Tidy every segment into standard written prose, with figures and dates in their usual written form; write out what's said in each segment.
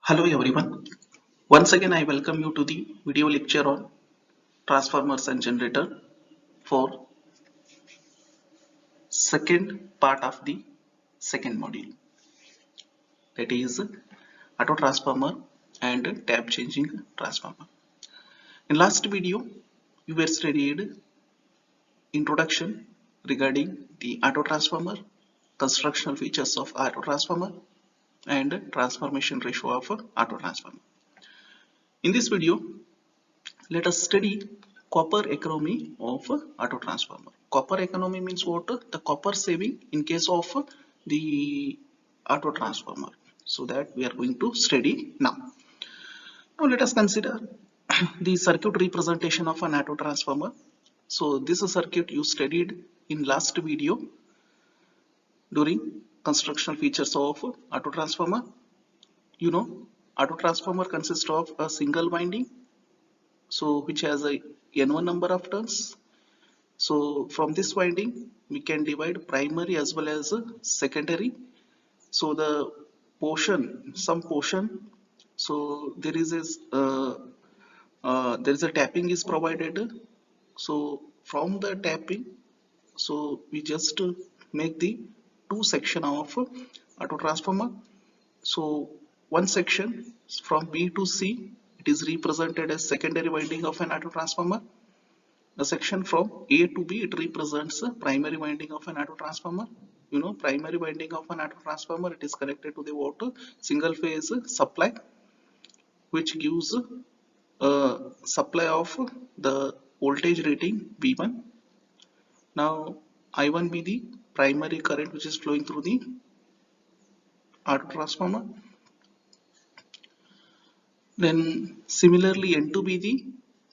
Hello everyone. Once again I welcome you to the video lecture on transformers and generator for second part of the second module, that is auto transformer and tap changing transformer. In last video we were studied introduction regarding the auto transformer, constructional features of auto transformer and transformation ratio of auto transformer. In this video let us study copper economy of auto transformer. Copper economy means what? The copper saving in case of the auto transformer. So that we are going to study now. Now let us consider the circuit representation of an auto transformer. So this circuit you studied in last video during constructional features of auto transformer. You know, auto transformer consists of a single winding, so which has a n1 number of turns. So from this winding we can divide primary as well as secondary. So the some portion, so there is a tapping is provided. So from the tapping, so we just make the two section of auto transformer. So one section from B to C, it is represented as secondary winding of an auto transformer. The section from A to B, it represents the primary winding of an auto transformer. You know, primary winding of an auto transformer, it is connected to the water single phase supply, which gives a supply of the voltage rating V1. Now I1 be the primary current which is flowing through the auto transformer. Then similarly N2 be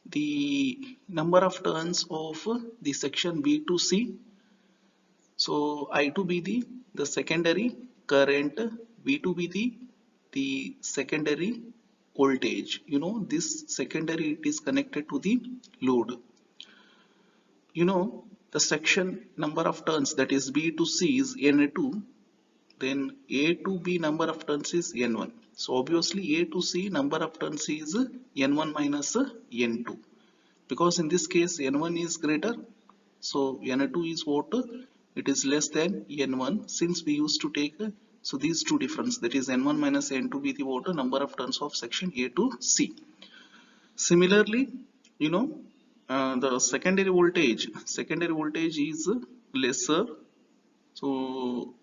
the number of turns of the section B to C. So I2 be the secondary current, V2 be the secondary voltage. You know, this secondary it is connected to the load. You know, the section number of turns, that is B to C, is N2, then A to B number of turns is N1. So obviously A to C number of turns is N1 minus N2, because in this case N1 is greater, so N2 is what? It is less than N1, since we used to take so these two difference, that is N1 minus N2 be the what? Number of turns of section A to C. Similarly, you know, the secondary voltage is lesser. So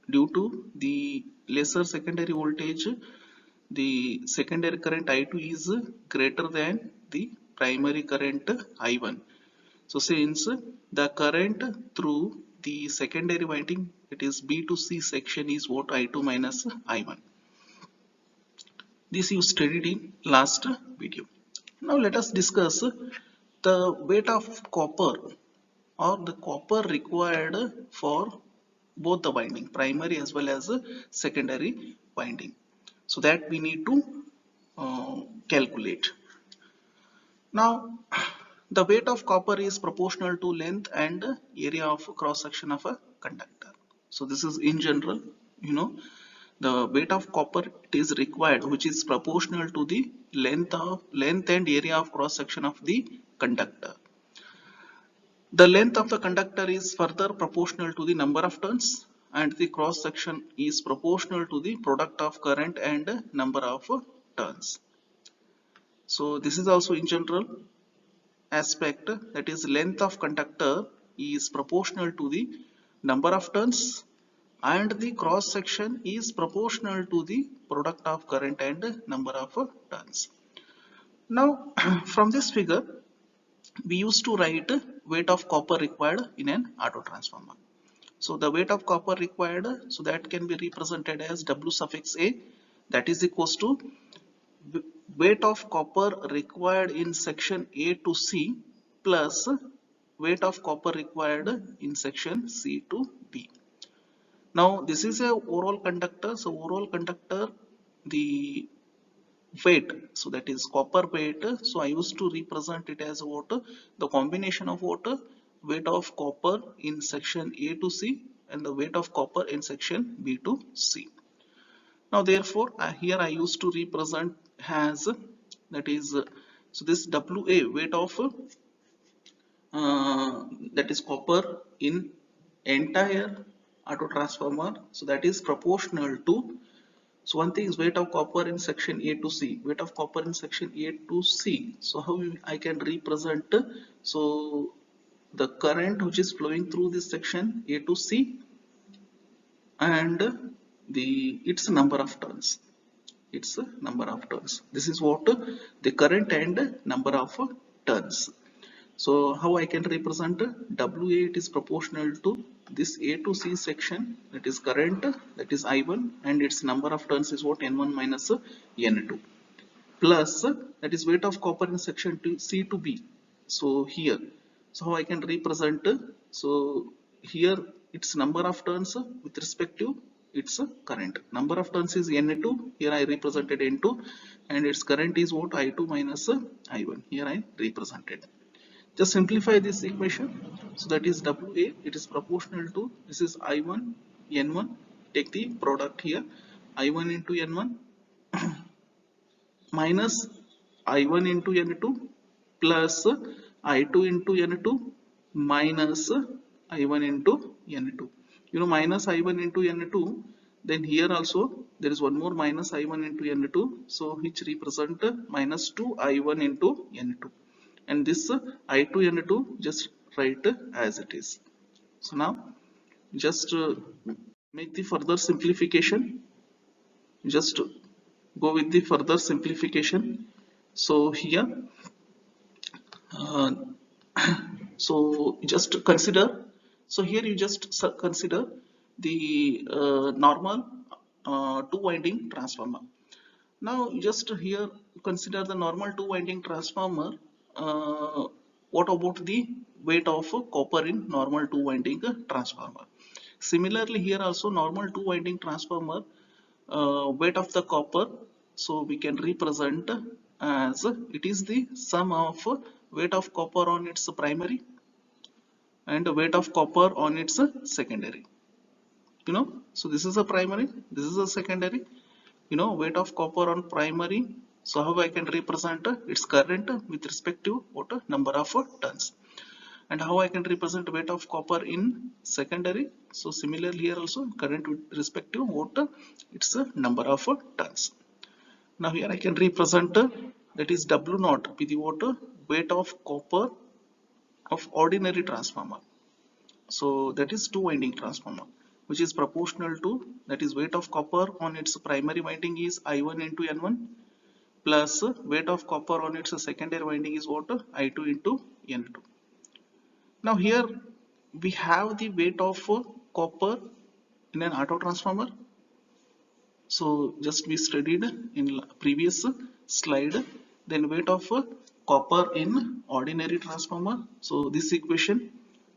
due to the lesser secondary voltage, the secondary current I2 is greater than the primary current I1. So since the current through the secondary winding, it is B to C section, is what? I2 minus I1. This you studied in last video. Now let us discuss the weight of copper, or the copper required for both the winding, primary as well as secondary winding. So that we need to calculate. Now the weight of copper is proportional to length and area of cross section of a conductor. So this is in general, you know, the weight of copper it is required, which is proportional to the length and area of cross section of the conductor. The length of the conductor is further proportional to the number of turns, and the cross section is proportional to the product of current and number of turns. So this is also in general aspect, that is length of conductor is proportional to the number of turns, and the cross section is proportional to the product of current and number of turns. Now from this figure we used to write weight of copper required in an auto transformer. So the weight of copper required, so that can be represented as W suffix A, that is equals to weight of copper required in section A to C plus weight of copper required in section C to B. Now this is a overall conductor, so overall conductor, the weight, so that is copper weight, so I used to represent it as what? The combination of what? Weight of copper in section A to C and the weight of copper in section B to C. Now therefore here I used to represent as that is so this WA weight of that is copper in entire auto transformer, so that is proportional to, so one thing is weight of copper in section A to C, weight of copper in section A to C. So how I can represent, so the current which is flowing through this section A to C and its number of turns, its number of turns. This is what the current and number of turns. So how I can represent WA, it is proportional to this A to C section, that is current, that is I1, and its number of turns is what, N1 minus N2, plus that is weight of copper in section C to B. So here, so how I can represent, so here its number of turns with respect to its current. Number of turns is N2, here I represented N2, and its current is what, I2 minus I1, here I represented. Just simplify this equation. So that is WA, it is proportional to, this is I1, N1, take the product here, I1 into N1 minus I1 into N2 plus I2 into N2 minus I1 into N2. You know, minus I1 into N2, then here also there is one more minus I1 into N2, so which represent minus 2 I1 into N2, and this I2 N2 just write as it is. So now just make the further simplification, just go with the further simplification. So here uh, so just consider, so here you just consider the normal two winding transformer. Now just here consider the normal two winding transformer. What about the weight of copper in normal two winding transformer? Similarly here also normal two winding transformer, weight of the copper, so we can represent as it is the sum of weight of copper on its primary and weight of copper on its secondary. You know, so this is a primary, this is a secondary. You know, weight of copper on primary, so how I can represent its current with respect to what, number of turns. And how I can represent weight of copper in secondary, so similarly here also current with respect to what, its number of turns. Now here I can represent that is W naught be the what, weight of copper of ordinary transformer. So that is two winding transformer, which is proportional to, that is weight of copper on its primary winding is I1 into N1 plus weight of copper on its secondary winding is what, I2 into N2. Now here we have the weight of copper in an auto transformer. So just we studied in previous slide, then weight of copper in ordinary transformer. So this equation.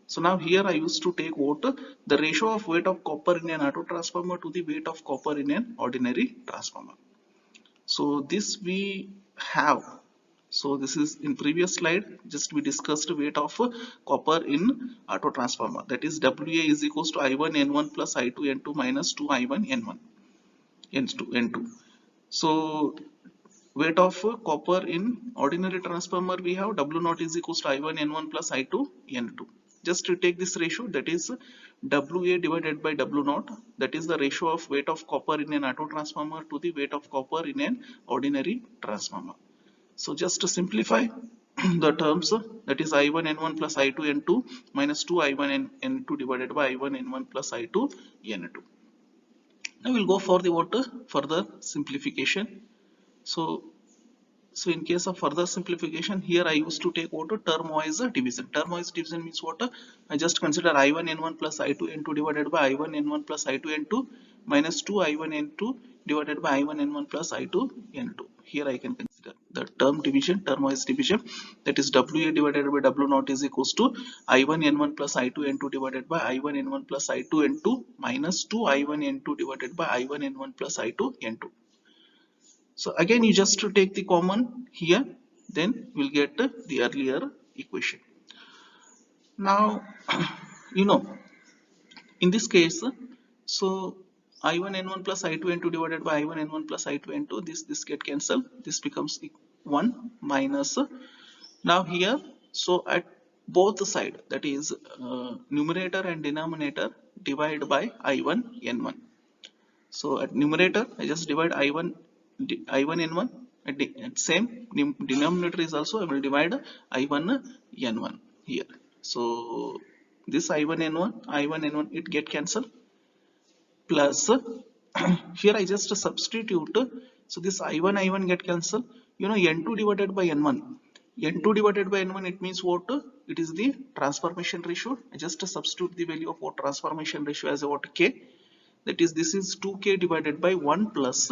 So now here I used to take what, the ratio of weight of copper in an auto transformer to the weight of copper in an ordinary transformer. So this we have. So this is in previous slide, just we discussed weight of copper in auto transformer, that is WA is equals to I1 N1 plus I2 N2 minus 2 I1 N1 N2 N2. So weight of copper in ordinary transformer we have W naught is equals to I1 N1 plus I2 N2. Just to take this ratio, that is WA divided by W naught, that is the ratio of weight of copper in an auto transformer to the weight of copper in an ordinary transformer. So just to simplify the terms, that is I1 N1 plus I2 N2 minus 2 I1 N2 divided by I1 N1 plus I2 N2. Now we'll go for the what, further simplification. So in case of further simplification, here I used to take what, term-wise division. Term-wise division means what? I just consider I1 N1 plus I2 N2 divided by I1 N1 plus I2 N2 minus 2 I1 N2 divided by I1 N1 plus I2 N2. Here I can consider the term division, term-wise division, that is WA divided by W naught is equals to I1 N1 plus I2 N2 divided by I1 N1 plus I2 N2 minus 2 I1 N2 divided by I1 N1 plus I2 N2. So again you just to take the common here, then we'll get the earlier equation. Now you know, in this case, so I1 N1 plus I2 N2 divided by I1 N1 plus I2 N2, this get cancelled, this becomes 1 minus, now here, so at both the side, that is numerator and denominator, divide by I1 N1. So at numerator I just divide I1 N1, at same denominator is also I will divide I1 N1 here. So this I1 N1 it get cancelled, plus here I just substitute, so this I1 get cancelled, you know, N2 divided by N1, N2 divided by N1, it means what? It is the transformation ratio. I just substitute the value of what transformation ratio as a what K, that is this is 2K divided by 1 plus,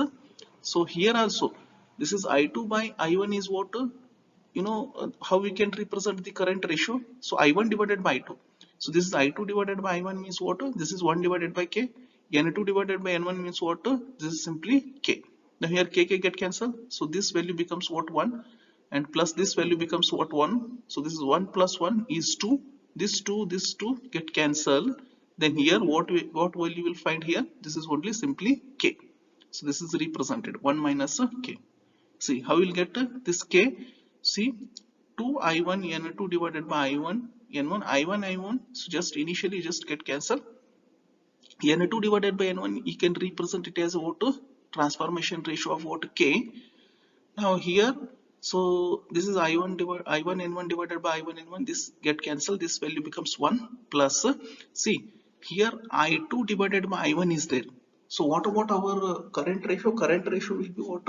so here also this is I2 by I1 is what, you know, how we can represent the current ratio, so I1 divided by I2, so this is I2 divided by I1 means what, this is 1 divided by K, N2 divided by N1 means what, this is simply K. Now here K get cancelled, so this value becomes what, 1, and plus this value becomes what, 1, so this is 1 plus 1 is 2, this 2 get cancelled, then here what value will find here, this is only simply K, so this is represented 1 minus K. See how we'll get this K, see 2I1 N2 divided by I1 N1, I1, so just initially just get cancelled, N2 divided by N1 you can represent it as what, transformation ratio of what, K. Now here, so this is I1 N1 divided by I1 N1, this get cancelled, this value becomes 1 plus, see here I2 divided by I1 is there, so what about our current ratio? Current ratio will be what,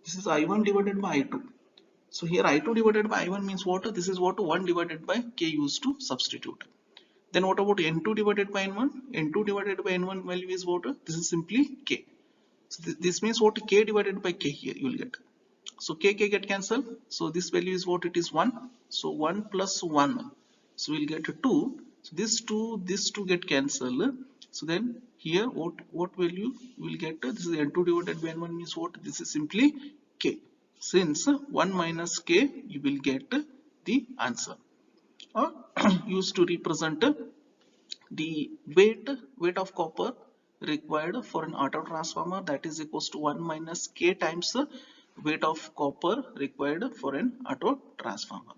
this is I1 divided by I2, so here I2 divided by I1 means what, this is what, 1 divided by K used to substitute. Then what about N2 divided by N1? N2 divided by N1 value is what, this is simply K, so this means what, K divided by K here you will get. So K get cancelled. So this value is what, it is 1. So 1 plus 1. So we'll get 2. So this 2 get cancelled. So then here what value we'll get? This is N2 divided by N1 means what? This is simply K. Since 1 minus K, you will get the answer. Or used to represent the weight of copper required for an auto transformer, that is equals to 1 minus K times weight of copper required for an auto transformer.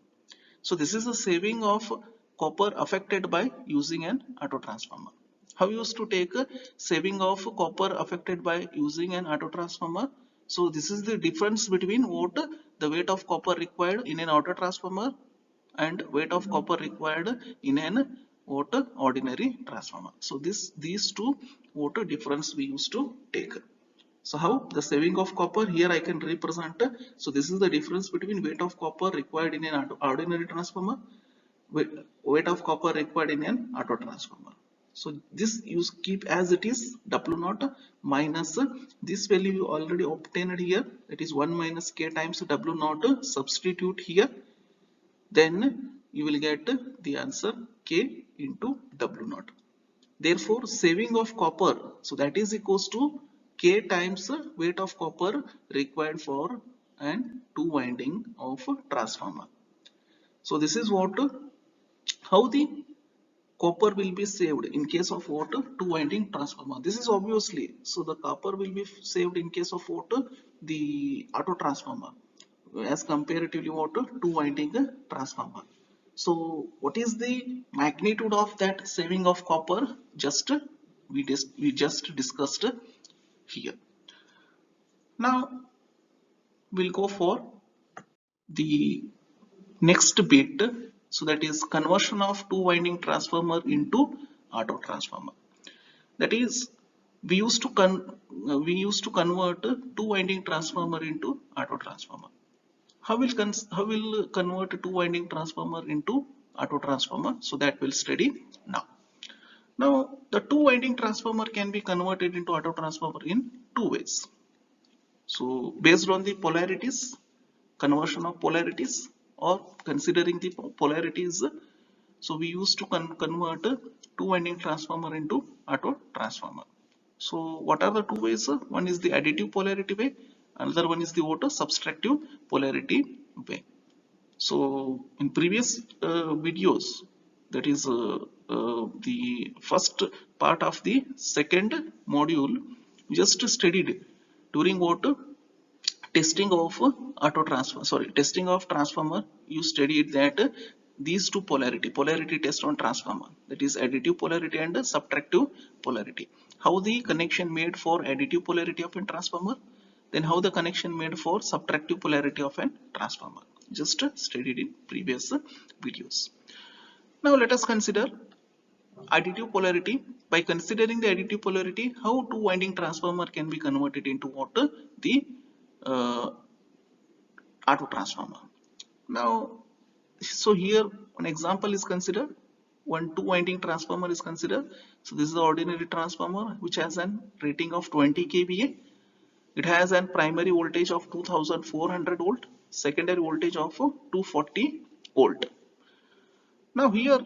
So this is a saving of copper affected by using an auto transformer. How we used to take a saving of copper affected by using an auto transformer? So this is the difference between what the weight of copper required in an auto transformer and weight of copper required in an what ordinary transformer. So these two what difference we used to take. So how the saving of copper here I can represent. So this is the difference between weight of copper required in an ordinary transformer, weight of copper required in an auto transformer. So this you keep as it is, W naught minus this value you already obtained here, that is 1 minus K times W naught, substitute here, then you will get the answer K into W naught. Therefore saving of copper, so that is equals to K times weight of copper required for an 2 winding of transformer. So this is what, how the copper will be saved in case of what, 2 winding transformer. This is obviously, so the copper will be saved in case of what, the auto transformer as comparatively what, 2 winding transformer. So what is the magnitude of that saving of copper? Just we just discussed here. Now we'll go for the next bit, so that is conversion of 2 winding transformer into auto transformer. That is we used to convert 2 winding transformer into auto transformer. How will convert a 2 winding transformer into auto transformer? So that we'll study now. Now the 2 winding transformer can be converted into auto transformer in 2 ways. So based on the polarities, conversion of polarities, or considering the polarities, so we used to convert 2 winding transformer into auto transformer. So what are the 2 ways? One is the additive polarity way, another one is the subtractive polarity way. So in previous videos, that is the first part of the second module, we just studied during what testing of auto transfer, sorry, testing of transformer. You studied that these two polarity test on transformer, that is additive polarity and subtractive polarity. How the connection made for additive polarity of a transformer, then how the connection made for subtractive polarity of a transformer, just studied in previous videos. Now let us consider additive polarity. By considering the additive polarity, how two winding transformer can be converted into what the uh, auto transformer. Now, so here an example is considered. One two winding transformer is considered. So this is the ordinary transformer which has an rating of 20 kVA. It has an primary voltage of 2400 volt, secondary voltage of 240 volt. Now here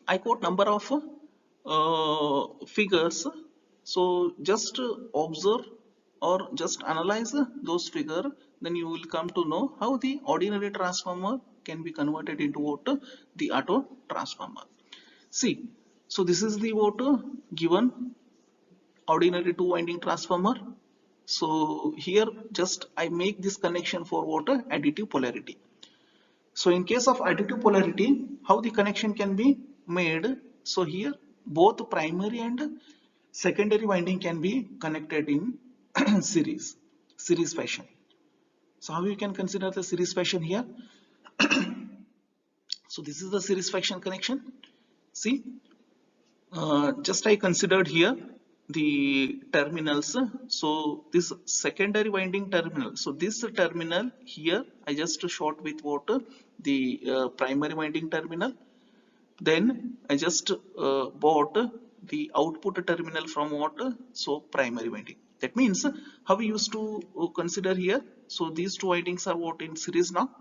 I quote number of figures. So just observe or just analyze those figures, then you will come to know how the ordinary transformer can be converted into what the auto transformer. See, so this is the what given ordinary two winding transformer. So here just I make this connection for what additive polarity. So in case of additive polarity, how the connection can be made? So here both primary and secondary winding can be connected in series fashion. So how you can consider the series fashion here? So this is the series fashion connection. See, just I considered here the terminals. So this secondary winding terminal, so this terminal here I just short with what the primary winding terminal. Then I just bought the output terminal from what, so primary winding. That means how we used to consider here. So these two windings are what in series now.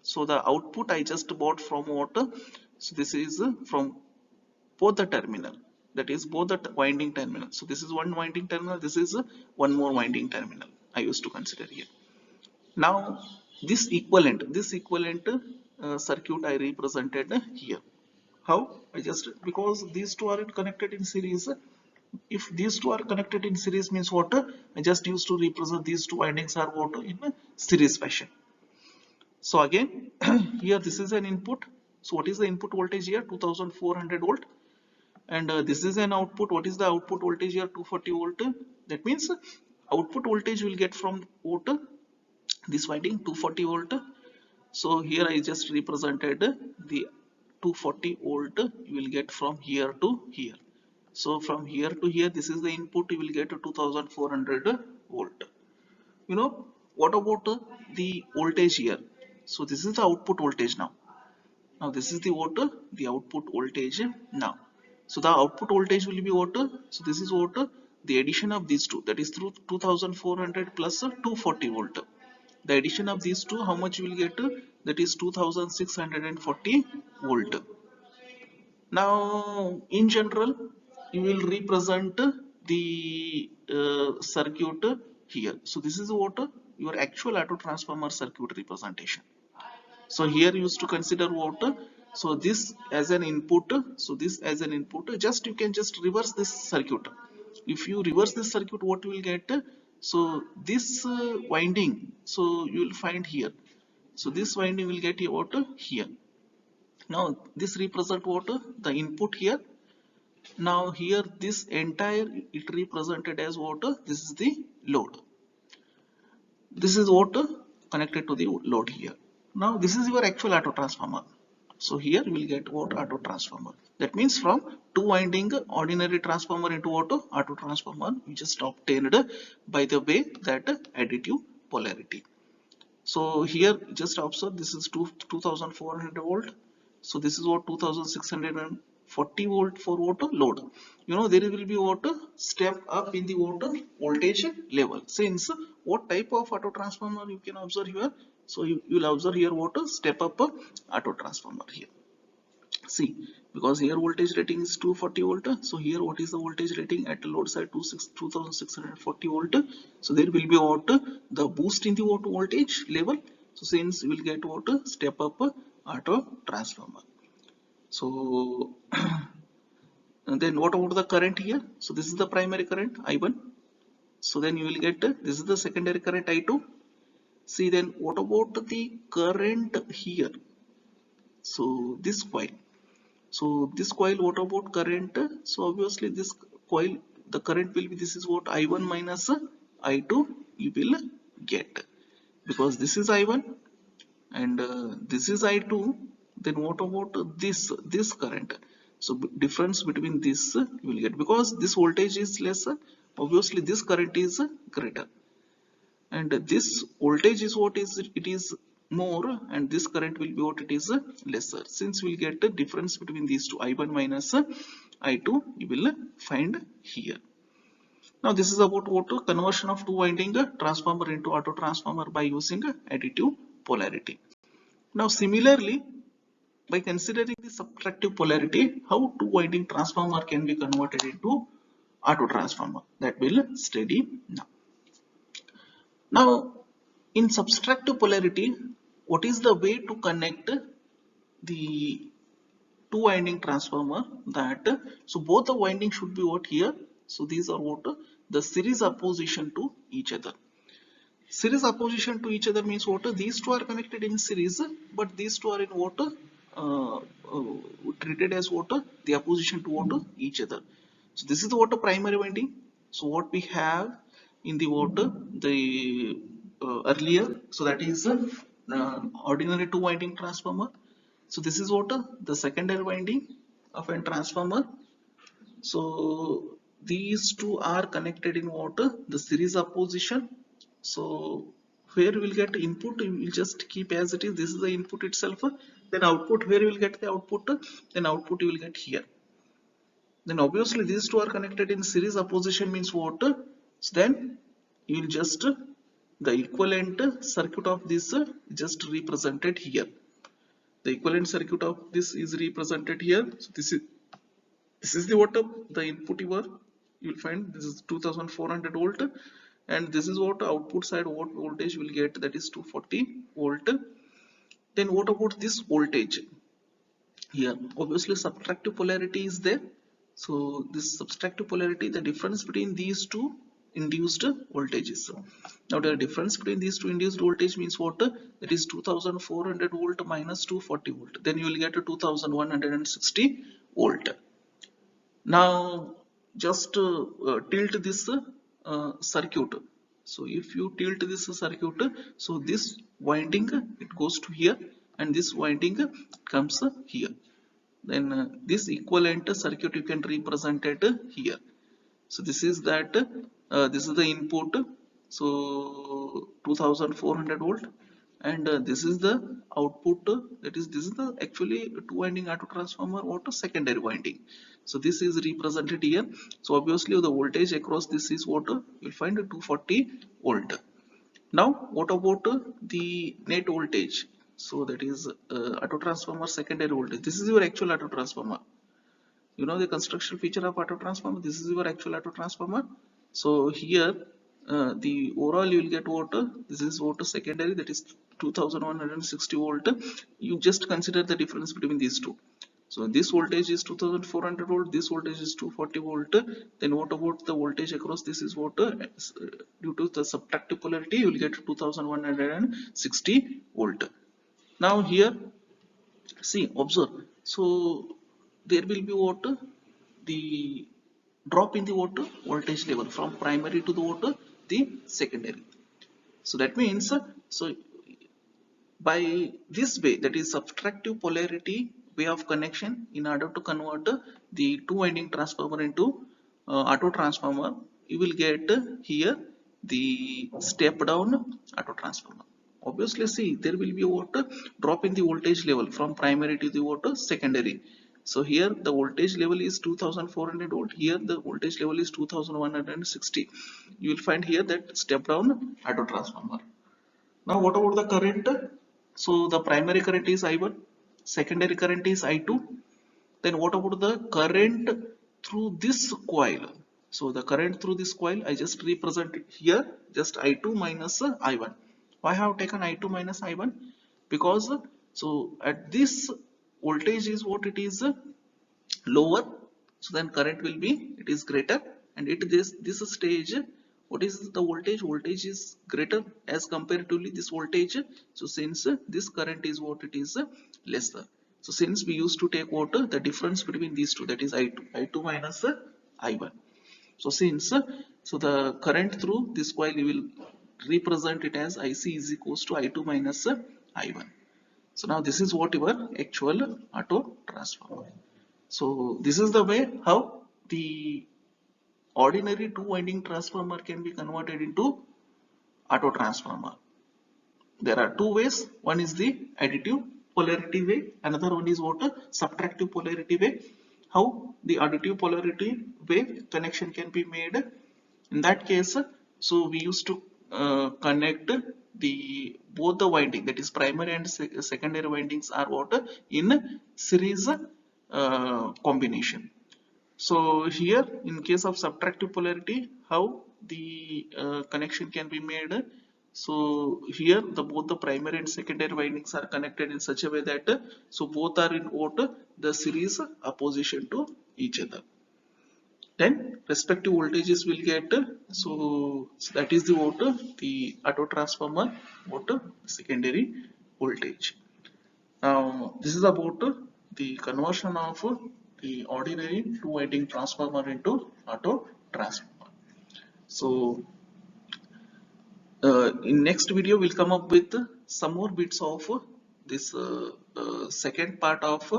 So the output I just bought from what, so this is from both the terminal, that is both the winding terminal. So this is one winding terminal, this is one more winding terminal I used to consider here. Now this equivalent circuit I represented here. How? I just, because these two are connected in series, if these two are connected in series means what, I just used to represent these two windings are what in a series fashion. So again here this is an input. So what is the input voltage here? 2400 volt. And this is an output. What is the output voltage here? 240 volt. That means output voltage will get from what, this winding 240 volt. So here I just represented the 240 volt you will get from here to here. So from here to here, this is the input, you will get 2400 volt. You know what about the voltage here? So this is the output voltage now. Now this is the what, the output voltage now. So the output voltage will be what? So this is what, the addition of these two, that is through 2400 plus 240 volt. The addition of these two, how much you will get? That is 2640 volt. Now in general you will represent the circuit here. So this is what, your actual auto transformer circuit representation. So here you used to consider what, so this as an input, so this as an input, just you can just reverse this circuit. If you reverse this circuit, what you will get? So this winding, so you will find here, so this winding will get you what here. Now this represent what, the input here. Now here this entire it represented as what, this is the load. This is what connected to the load here. Now this is your actual auto transformer. So here you will get what, auto transformer. That means from two winding ordinary transformer into auto transformer, you just obtained by the way that additive polarity. So here just observe, this is 2400 volt. So this is what 2640 volt for water load. You know there will be water step up in the water voltage level. Since what type of auto transformer you can observe here. So you will observe here water step up auto transformer here. See, because here voltage rating is 240 volt. So here what is the voltage rating at the load side? 2640 volt. So there will be what, the boost in the voltage level. So since you will get what, step up auto transformer. So and then what about the current here? So this is the primary current I1. So then you will get this is the secondary current I2. See, then what about the current here? So this coil. So this coil, what about current? So obviously this coil, the current will be, this is what I1 minus I2 you will get, because this is I1 and this is I2. Then what about this current? So difference between this you will get, because this voltage is lesser, obviously this current is greater, and this voltage is what is it is more, and this current will be what it is lesser. Since we'll get the difference between these two, I1 minus I2, you will find here. Now this is about what conversion of two winding transformer into auto transformer by using additive polarity. Now similarly, by considering the subtractive polarity, how two winding transformer can be converted into auto transformer, that will study now. Now, in subtractive polarity, what is the way to connect the two winding transformer? That so both the windings should be what here. So these are what the series opposition to each other. Series opposition to each other means what? These two are connected in series, but these two are in what? Treated as what? The opposition to what? Each other. So this is the what? Primary winding. So what we have in the what? The earlier. So that is ordinary two winding transformer. So this is what? The secondary winding of a transformer. So these two are connected in what? The series opposition. So where we will get input, we will just keep as it is. This is the input itself. Then output, where we will get the output? Then output you will get here. Then obviously these two are connected in series opposition means what? So then you will just the equivalent circuit of this just represented here. The equivalent circuit of this is represented here. So this is the what the input you will find, this is 2400 volt, and this is what output side what voltage will get, that is 240 volt. Then what about this voltage here? Obviously subtractive polarity is there. So this subtractive polarity, the difference between these two induced voltages. Now the difference between these two induced voltage means what? That is 2400 volt minus 240 volt. Then you will get a 2160 volt. Now just tilt this circuit. So if you tilt this circuit, so this winding it goes to here and this winding comes here. Then this equivalent circuit you can represent it here. So this is that this is the input, so 2400 volt, and this is the output, that is this is the actually two winding auto transformer what secondary winding. So this is represented here. So obviously the voltage across this is what you'll find 240 volt. Now what about the net voltage? So that is auto transformer secondary voltage. This is your actual auto transformer. You know the construction feature of auto transformer. This is your actual auto transformer. So here the overall you will get what? This is what secondary, that is 2160 volt. You just consider the difference between these two. So this voltage is 2400 volt, this voltage is 240 volt. Then what about the voltage across? This is what due to the subtractive polarity you will get 2160 volt. Now here see, observe. So there will be what? The drop in the water voltage level from primary to the water the secondary. So that means so by this way, that is subtractive polarity way of connection, in order to convert the two winding transformer into auto transformer, you will get here the step down auto transformer. Obviously see, there will be what? Drop in the voltage level from primary to the what? Secondary. So here the voltage level is 2400 volt, here the voltage level is 2160. You will find here that step down auto transformer. Now what about the current? So the primary current is I1, secondary current is I2. Then what about the current through this coil? So the current through this coil I just represent it here, just I2 minus I1. Why I have taken I2 minus I1? Because so at this voltage is what it is lower, so then current will be it is greater, and it this stage what is the voltage is greater as comparatively this voltage. So since this current is what it is lesser, so since we used to take what the difference between these two, that is I2 minus I1. So since so the current through this coil you will represent it as IC is equals to I2 minus I1. So now this is what your actual auto transformer. So this is the way how the ordinary two winding transformer can be converted into auto transformer. There are two ways. One is the additive polarity way. Another one is what? Subtractive polarity way. How the additive polarity way connection can be made. In that case, so we used to connect the both the winding, that is primary and secondary windings are what in series combination. So here in case of subtractive polarity, how the connection can be made. So here the both the primary and secondary windings are connected in such a way that so both are in what the series opposition to each other. Then respective voltages will get so that is the what the auto transformer what secondary voltage. Now this is about the conversion of the ordinary two winding transformer into auto transformer. So in next video we'll come up with some more bits of this second part of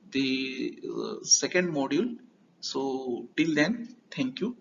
the second module. So till then, thank you.